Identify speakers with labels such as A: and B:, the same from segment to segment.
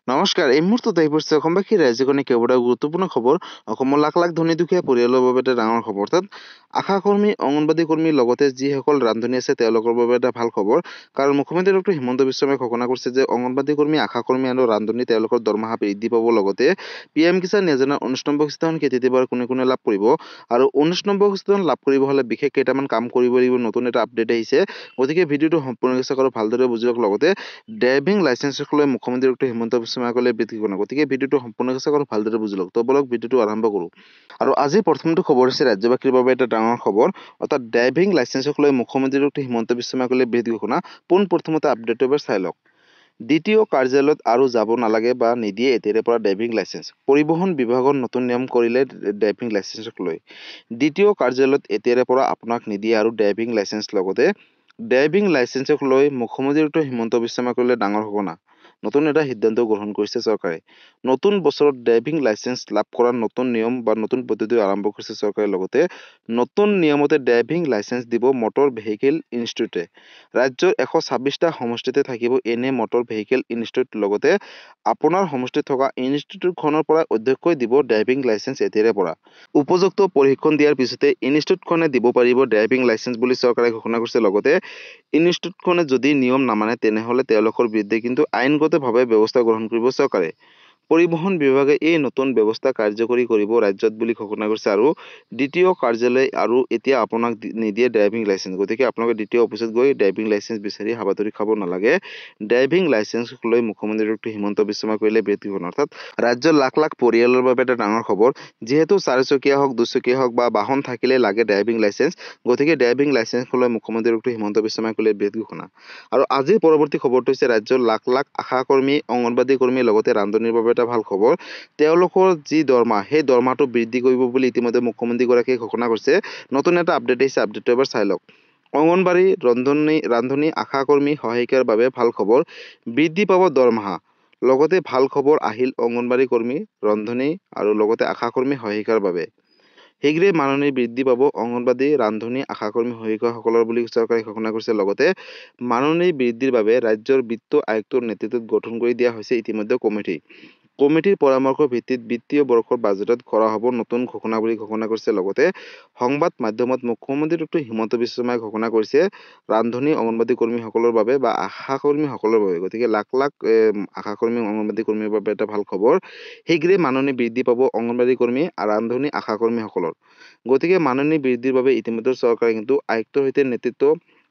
A: নমস্কাৰ। এই মুহূৰ্তত আহি পৰিছে অসমবাসী ৰাইজেগণে কেইবাটাও গুৰুত্বপূৰ্ণ খবৰ। অসমৰ লাখ লাখ ধনী দুখীয়া পৰিয়ালৰ বাবে এটা ডাঙৰ খবৰ। অৰ্থাৎ আশা কৰ্মী, অংগনবাদী কৰ্মীৰ লগতে যিসকল ৰান্ধনী আছে তেওঁলোকৰ বাবে এটা ভাল খবৰ। কাৰণ মুখ্যমন্ত্ৰী ডক্টৰ হিমন্ত বিশ্ব শৰ্মাই ঘোষণা কৰিছে যে অংগনবাদী কৰ্মী, আশা কৰ্মী আৰু ৰান্ধনী তেওঁলোকৰ দৰমহা বৃদ্ধি পাব। লগতে PM কিষাণ যোজনাৰ 19 নম্বৰ কিস্তিখন কেতিয়া দিব আৰু কোনে কোনে লাভ কৰিব। আৰু 19 নম্বৰ কিস্তিখন লাভ কৰিব হ'লে বিশেষ কেইটামান কাম কৰিব লাগিব। নতুন এটা আপডেট আহিছে। গতিকে ভিডিঅ'টো সম্পূৰ্ণকৈ চাওক আৰু ভালদৰে বুজি লওক। লগতে ড্ৰাইভিং লাইচেন্সক লৈ মুখ্যমন্ত্ৰী ডক্টৰ হিমন্ত বিশ্ব শৰ্মাই ক'লে গতিকে ভিডিঅ'টো সম্পূৰ্ণকৈ চাওক আৰু ভালদৰে বুজি লওক। তো বলক ভিডিঅ'টো আৰম্ভ কৰোঁ। আৰু আজি প্ৰথমটো খবৰ হৈছে ৰাজ্যবাসীৰ বাবে এটা ডাঙৰ খবৰ। অৰ্থাৎ ড্ৰাইভিং লাইচেন্সক লৈ মুখ্যমন্ত্ৰী ডক্টৰ হিমন্ত বিশ্ব শৰ্মাই ক'লে ঘোষণা। পোনপ্ৰথমতে আপডেটটো এবাৰ চাই লওক। দ্বিতীয় কাৰ্যালয়ত আৰু যাব নালাগে বা নিদিয়ে এতিয়াৰে পৰা ড্ৰাইভিং লাইচেন্স। পৰিবহণ বিভাগৰ নতুন নিয়ম কৰিলে ড্ৰাইভিং লাইচেন্সক লৈ। দ্বিতীয় কাৰ্যালয়ত এতিয়াৰে পৰা আপোনাক নিদিয়ে আৰু ড্ৰাইভিং লাইচেন্স। লগতে ড্ৰাইভিং লাইচেন্সক লৈ মুখ্যমন্ত্ৰী ডক্টৰ হিমন্ত বিশ্ব শৰ্মাই ক'লে ডাঙৰ ঘোষণা। নতুন এটা সিদ্ধান্ত গ্ৰহণ কৰিছে চৰকাৰে। নতুন বছৰত ড্ৰাইভিং লাইচেন্স লাভ কৰাৰ নতুন নিয়ম বা নতুন পদ্ধতি আৰম্ভ কৰিছে চৰকাৰে। লগতে নতুন নিয়মতে ড্ৰাইভিং লাইচেন্স দিব মটৰ ভেহিকেল ইনষ্টিটিউটে। ৰাজ্যৰ 126টা সমষ্টিতে থাকিব এনে মটৰ ভেহিকেল ইনষ্টিটিউট। লগতে আপোনাৰ সমষ্টিত থকা ইনষ্টিটিউটখনৰ পৰা অধ্যক্ষই দিব ড্ৰাইভিং লাইচেন্স এতিয়াৰে পৰা। উপযুক্ত প্ৰশিক্ষণ দিয়াৰ পিছতে ইনষ্টিটিউটখনে দিব পাৰিব ড্ৰাইভিং লাইচেন্স বুলি চৰকাৰে ঘোষণা কৰিছে। লগতে ইনষ্টিটিউটখনে যদি নিয়ম নামানে তেনেহ'লে তেওঁলোকৰ বিৰুদ্ধে কিন্তু আইনগতভাৱে ব্যৱস্থা গ্ৰহণ কৰিব চৰকাৰে। পৰিবহণ বিভাগে এই নতুন ব্যৱস্থা কাৰ্যকৰী কৰিব ৰাজ্যত বুলি ঘোষণা কৰিছে। আৰু দ্বিতীয় কাৰ্যালয় আৰু এতিয়া আপোনাক নিদিয়ে ড্ৰাইভিং লাইচেন্স। গতিকে আপোনালোকে দ্বিতীয় অফিচত গৈ ড্ৰাইভিং লাইচেন্স বিচাৰি হাবাথুৰি খাব নালাগে। ড্ৰাইভিং লাইচেন্সক লৈ মুখ্যমন্ত্ৰী ডক্টৰ হিমন্ত বিশ্ব শৰ্মাই কৰিলে ঘোষণা। অৰ্থাৎ ৰাজ্যৰ লাখ লাখ পৰিয়ালৰ বাবে এটা ডাঙৰ খবৰ। যিহেতু চাৰিচকীয়া হওক, দুচকীয়া হওক বা বাহন থাকিলে লাগে ড্ৰাইভিং লাইচেন্স। গতিকে ড্ৰাইভিং লাইচেন্সক লৈ মুখ্যমন্ত্ৰী ডক্টৰ হিমন্ত বিশ্ব শৰ্মাই কৰিলে ঘোষণা। আৰু আজিৰ পৰৱৰ্তী খবৰটো হৈছে ৰাজ্যৰ লাখ লাখ আশা কৰ্মী, অংগনবাদী কৰ্মী লগতে ৰান্ধনীৰ বাবে এটা ভাল খবৰ। তেওঁলোকৰ যি দৰমহা সেই দৰমহাটো বৃদ্ধি কৰিব বুলি ইতিমধ্যে মুখ্যমন্ত্ৰীগৰাকীয়ে ঘোষণা কৰিছে। নতুন এটা আপডেট আহিছে। আপডেটটো এবাৰ চাই লওক। অংগনবাড়ী, ৰান্ধনী, আশা কৰ্মী, সহায়িকাৰ বাবে ভাল খবৰ। বৃদ্ধি পাব দৰমহা। লগতে ভাল খবৰ আহিল অংগনবাড়ী কৰ্মী, ৰান্ধনী আৰু লগতে আশা কৰ্মী, সহায়িকাৰ বাবে। শীঘ্ৰেই মাননি বৃদ্ধি পাব অংগনবাড়ী, ৰান্ধনী, আশা কৰ্মী, সহায়িকাসকলৰ বুলি চৰকাৰে ঘোষণা কৰিছে। লগতে মাননি বৃদ্ধিৰ বাবে ৰাজ্যৰ বিত্ত আয়ুক্তৰ নেতৃত্বত গঠন কৰি দিয়া হৈছে ইতিমধ্যে কমিটি। কমিটিৰ পৰামৰ্শৰ ভিত্তিত বিত্তীয় বৰ্ষৰ বাজেটত কৰা হ'ব নতুন ঘোষণা বুলি ঘোষণা কৰিছে। লগতে সংবাদ মাধ্যমত মুখ্যমন্ত্ৰী ডক্টৰ হিমন্ত বিশ্ব শৰ্মাই ঘোষণা কৰিছে ৰান্ধনী, অংগনবাদী কৰ্মীসকলৰ বাবে বা আশা কৰ্মীসকলৰ বাবে। গতিকে লাখ লাখ আশা কৰ্মী, অংগনবাদী কৰ্মীৰ বাবে এটা ভাল খবৰ। শীঘ্ৰেই মাননি বৃদ্ধি পাব অংগনবাদী কৰ্মী, ৰান্ধনী, আশা কৰ্মীসকলৰ। গতিকে মাননি বৃদ্ধিৰ বাবে ইতিমধ্যে চৰকাৰে কিন্তু আয়ুক্তৰ সৈতে নেতৃত্ব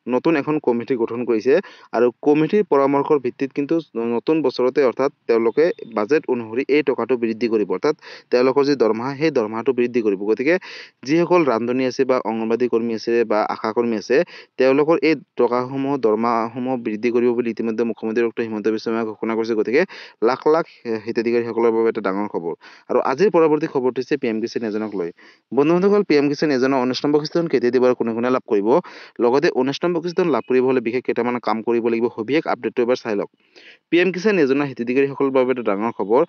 A: নতুন এখন কমিটি গঠন কৰিছে। আৰু কমিটিৰ পৰামৰ্শৰ ভিত্তিত কিন্তু নতুন বছৰতে অৰ্থাৎ তেওঁলোকে বাজেট অনুসৰি এই টকাটো বৃদ্ধি কৰিব। অৰ্থাৎ তেওঁলোকৰ যি দৰমহা সেই দৰমহাটো বৃদ্ধি কৰিব। গতিকে যিসকল ৰান্ধনী আছে বা অংগনবাদী কৰ্মী আছে বা আশা কৰ্মী আছে তেওঁলোকৰ এই টকাসমূহ দৰমহাসমূহ বৃদ্ধি কৰিব বুলি ইতিমধ্যে মুখ্যমন্ত্ৰী ডক্টৰ হিমন্ত বিশ্ব শৰ্মাই ঘোষণা কৰিছে। গতিকে লাখ লাখ হিতাধিকাৰীসকলৰ বাবে এটা ডাঙৰ খবৰ। আৰু আজিৰ পৰৱৰ্তী খবৰটো হৈছে PM কিষাণ যোজনাক লৈ। বন্ধুসকল, PM কিষাণ যোজনা 19 নম্বৰ কিস্তিখন কেতিয়া দিব আৰু কোনে কোনে লাভ কৰিব। লগতে 19 নম্বৰ কিস্তিখন লাভ কৰিব হ'লে বিশেষ কেইটামান কাম কৰিব লাগিব। সবিশেষ আপডেটটো এবাৰ চাই লওক। PM কিষাণ যোজনা হিতাধিকাৰীসকলৰ বাবে এটা ডাঙৰ খবৰ।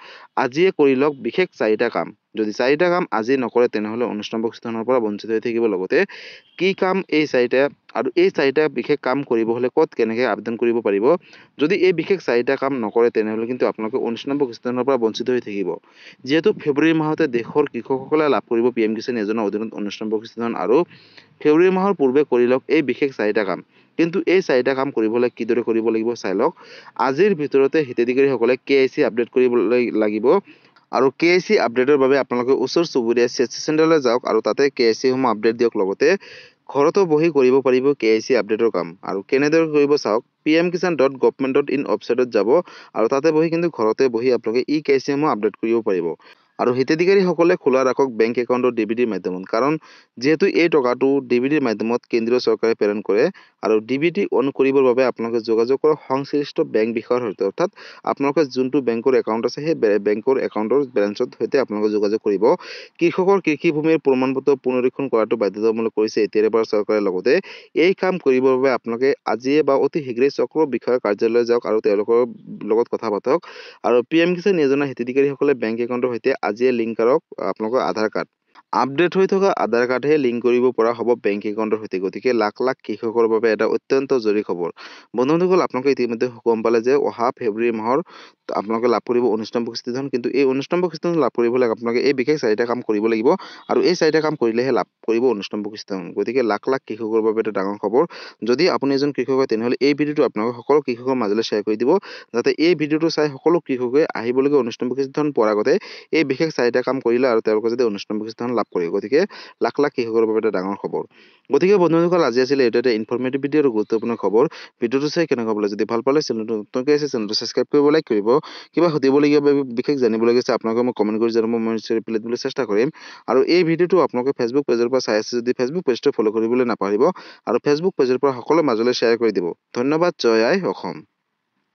A: আজিয়ে কৰি লওক বিশেষ 4টা কাম। যদি 4টা কাম আজি নকৰে তেনেহ'লে 19 নম্বৰ কিস্তিখনৰ পৰা বঞ্চিত হৈ থাকিব। লগতে কি কাম এই 4টা আৰু এই 4টা বিশেষ কাম কৰিব হ'লে ক'ত কেনেকৈ আবেদন কৰিব পাৰিব। যদি এই বিশেষ 4টা কাম নকৰে তেনেহ'লে কিন্তু আপোনালোকে 19 নম্বৰ কিস্তিখনৰ পৰা বঞ্চিত হৈ থাকিব। যিহেতু ফেব্ৰুৱাৰী মাহতে দেশৰ কৃষকসকলে লাভ কৰিব PM কিষাণ যোজনাৰ অধীনত 19 নম্বৰ কিস্তিখন। আৰু ফেব্ৰুৱাৰী মাহৰ পূৰ্বে কৰি লওক এই বিশেষ 4টা কাম। কিন্তু এই 4টা কাম কৰিবলৈ কিদৰে কৰিব লাগিব চাই লওক। আজিৰ ভিতৰতে হিতাধিকাৰীসকলে KYC আপডেট কৰিবলৈ লাগিব। আৰু KYC আপডেটৰ বাবে আপোনালোকে ওচৰ চুবুৰীয়া CSC চেণ্টাৰলৈ যাওক আৰু তাতে KYC সমূহ আপডেট দিয়ক। লগতে ঘৰতো বহি কৰিব পাৰিব KYC আপডেটৰ কাম। আৰু কেনেদৰে কৰিব চাওক। pmkisan.government.in ৱেবছাইটত যাব আৰু তাতে বহি কিন্তু ঘৰতে বহি আপোনালোকে KYC সমূহ আপডেট কৰিব পাৰিব। আৰু হিতাধিকাৰীসকলে খোলা ৰাখক বেংক একাউণ্টৰ DBTৰ মাধ্যমত। কাৰণ যিহেতু এই টকাটো DBTৰ মাধ্যমত কেন্দ্ৰীয় চৰকাৰে প্ৰেৰণ কৰে। আৰু DBT অন কৰিবৰ বাবে আপোনালোকে যোগাযোগ কৰক সংশ্লিষ্ট বেংক বিষয়াৰ সৈতে। অৰ্থাৎ আপোনালোকে যোনটো বেংকৰ একাউণ্ট আছে সেই বেংকৰ একাউণ্টৰ ব্ৰাঞ্চৰ সৈতে আপোনালোকে যোগাযোগ কৰিব। কৃষকৰ কৃষিভূমিৰ প্ৰমাণপত্ৰ পুনৰীক্ষণ কৰাটো বাধ্যতামূলক কৰিছে এতিয়াৰে পৰা চৰকাৰে। লগতে এই কাম কৰিবৰ বাবে আপোনালোকে আজিয়ে বা অতি শীঘ্ৰেই চক্ৰ বিষয়াৰ কাৰ্যালয়লৈ যাওক আৰু তেওঁলোকৰ লগত কথা পাতক। আৰু PM কিষাণ যোজনা হিতাধিকাৰীসকলে বেংক একাউণ্টৰ সৈতে আজিয়ে লিংক কৰক আপোনালোকৰ আধাৰ কাৰ্ড। আপডেট হৈ থকা আধাৰ কাৰ্ডহে লিংক কৰিব পৰা হ'ব বেংক একাউণ্টৰ সৈতে। গতিকে লাখ লাখ কৃষকৰ বাবে এটা অত্যন্ত জৰুৰী খবৰ। বন্ধুসকল, আপোনালোকে ইতিমধ্যে গম পালে যে অহা ফেব্ৰুৱাৰী মাহৰ আপোনালোকে লাভ কৰিব 19 নম্বৰ কিস্তি ধন। কিন্তু এই 19 নম্বৰ কিস্তি ধন লাভ কৰিবলৈ আপোনালোকে এই বিশেষ 4টা কাম কৰিব লাগিব আৰু এই 4টা কাম কৰিলেহে লাভ কৰিব 19 নম্বৰ কিস্তি ধন। গতিকে লাখ লাখ কৃষকৰ বাবে এটা ডাঙৰ খবৰ। যদি আপুনি এজন কৃষক হয় তেনেহ'লে এই ভিডিঅ'টো আপোনালোকে সকলো কৃষকৰ মাজলৈ শ্বেয়াৰ কৰি দিব, যাতে এই ভিডিঅ'টো চাই সকলো কৃষকে আহিবলগীয়া 19 নম্বৰ কিস্তি ধন পোৱাৰ আগতে এই বিশেষ 4টা কাম কৰিলে আৰু তেওঁলোকে যদি 19 নম্বৰ কিস্তি ধন লাভ কৰে। গতিকে লাখ লাখ কৃষকৰ বাবে এটা ডাঙৰ খবৰ। গতিকে বন্ধুসকল, আজি আছিলে এইটো এটা ইনফৰমেটিভ ভিডিঅ' আৰু গুৰুত্বপূৰ্ণ খবৰ। ভিডিঅ'টো চাই কেনেকুৱা পালে? যদি ভাল পালে চেনেলটো নতুনকৈ আছে চেনেলটো ছাবস্ক্ৰাইব কৰিব, লাইক কৰিব। কিবা সুধিবলগীয়া বা বিশেষ জানিবলগীয়া আছে আপোনালোকে মোক কমেণ্ট কৰি জনাব, মই নিশ্চয় ৰিপ্লাই দিবলৈ চেষ্টা কৰিম। আৰু এই ভিডিঅ'টো আপোনালোকে ফেচবুক পেজৰ পৰা চাই আছে যদি ফেচবুক পেজটো ফ'ল' কৰিবলৈ নাপাহৰিব আৰু ফেচবুক পেজৰ পৰা সকলো মাজলৈ শ্বেয়াৰ কৰি দিব। ধন্যবাদ। জয় আই অসম।